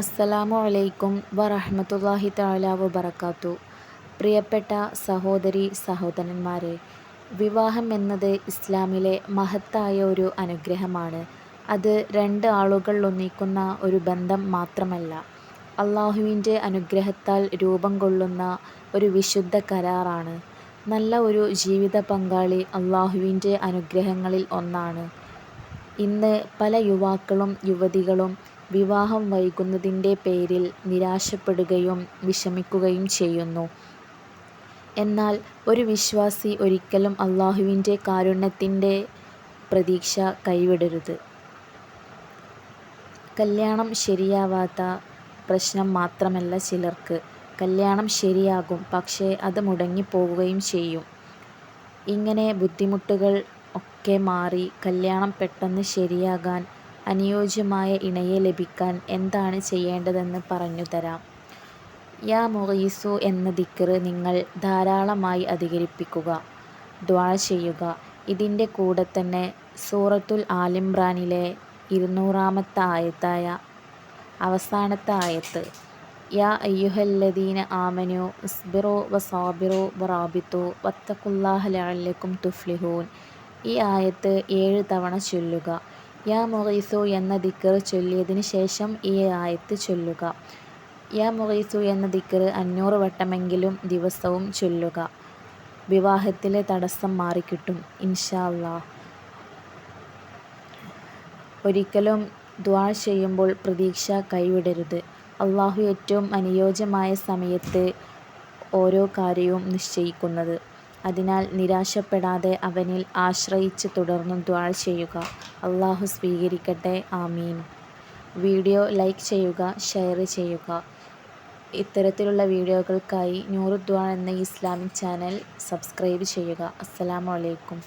അസ്സലാമു അലൈക്കും വറഹ്മത്തുള്ളാഹി തആല വബറകാതുഹു. പ്രിയപ്പെട്ട സഹോദരീ സഹോദരന്മാരെ, വിവാഹം എന്നത് ഇസ്ലാമിലെ മഹത്തായ ഒരു അനുഗ്രഹമാണ്. അത് രണ്ട് ആളുകൾ ഒന്നിക്കുന്ന ഒരു ബന്ധം മാത്രമല്ല, അള്ളാഹുവിൻ്റെ അനുഗ്രഹത്താൽ രൂപം കൊള്ളുന്ന ഒരു വിശുദ്ധ കരാറാണ്. നല്ല ഒരു ജീവിത പങ്കാളി അള്ളാഹുവിൻ്റെ അനുഗ്രഹങ്ങളിൽ ഒന്നാണ്. ഇന്ന് പല യുവാക്കളും യുവതികളും വിവാഹം വൈകുന്നതിൻ്റെ പേരിൽ നിരാശപ്പെടുകയും വിഷമിക്കുകയും ചെയ്യുന്നു. എന്നാൽ ഒരു വിശ്വാസി ഒരിക്കലും അള്ളാഹുവിൻ്റെ കാരുണ്യത്തിൻ്റെ പ്രതീക്ഷ കൈവിടരുത്. കല്യാണം ശരിയാവാത്ത പ്രശ്നം മാത്രമല്ല ചിലർക്ക്. കല്യാണം ശരിയാകും, പക്ഷേ അത് മുടങ്ങിപ്പോവുകയും ചെയ്യും. ഇങ്ങനെ ബുദ്ധിമുട്ടുകൾ ഒക്കെ മാറി കല്യാണം പെട്ടെന്ന് ശരിയാകാൻ, അനുയോജ്യമായ ഇണയെ ലഭിക്കാൻ എന്താണ് ചെയ്യേണ്ടതെന്ന് പറഞ്ഞുതരാം. യാ മുഗീസു എന്ന ദിക്ർ നിങ്ങൾ ധാരാളമായി അധികരിപ്പിക്കുക, ദുആ ചെയ്യുക. ഇതിൻ്റെ കൂടെ തന്നെ സൂറത്തുൽ ആലിംറാനിലെ 200-ാമത്തെ ആയത്തായ അവസാനത്തെ ആയത്ത് യാ അയ്യുഹല്ലദീന ആമനു ഇസ്ബിറു വസാബിറു വറാബിതു വത്തഖുല്ലാഹ ലഅല്ലക്കും തുഫ്ലിഹൂൻ. ഈ ആയത്ത് 7 തവണ ചൊല്ലുക. യാ മുഗീസു എന്ന ദിക്ർ ചൊല്ലിയതിന് ശേഷം ഈ ആയത്ത് ചൊല്ലുക. യാ മുഗീസു എന്ന ദിക്ർ 500 വട്ടമെങ്കിലും ദിവസവും ചൊല്ലുക. വിവാഹത്തിലെ തടസ്സം മാറിക്കിട്ടും ഇൻഷാ അല്ലാഹ്. ഒരിക്കലും ദുആ ചെയ്യുമ്പോൾ പ്രതീക്ഷ കൈവിടരുത്. അള്ളാഹു ഏറ്റവും അനുയോജ്യമായ സമയത്ത് ഓരോ കാര്യവും നിശ്ചയിക്കുന്നത്. അതിനാൽ നിരാശപ്പെടാതെ അവനിൽ ആശ്രയിച്ച് തുടർന്നും ദുആ ചെയ്യുക. അള്ളാഹു സ്വീകരിക്കട്ടെ. ആമീൻ. വീഡിയോ ലൈക്ക് ചെയ്യുക, ഷെയർ ചെയ്യുക. ഇത്തരത്തിലുള്ള വീഡിയോകൾക്കായി നൂറുദ്ദുആ എന്ന ഇസ്ലാമിക് ചാനൽ സബ്സ്ക്രൈബ് ചെയ്യുക. അസ്സലാമു അലൈക്കും.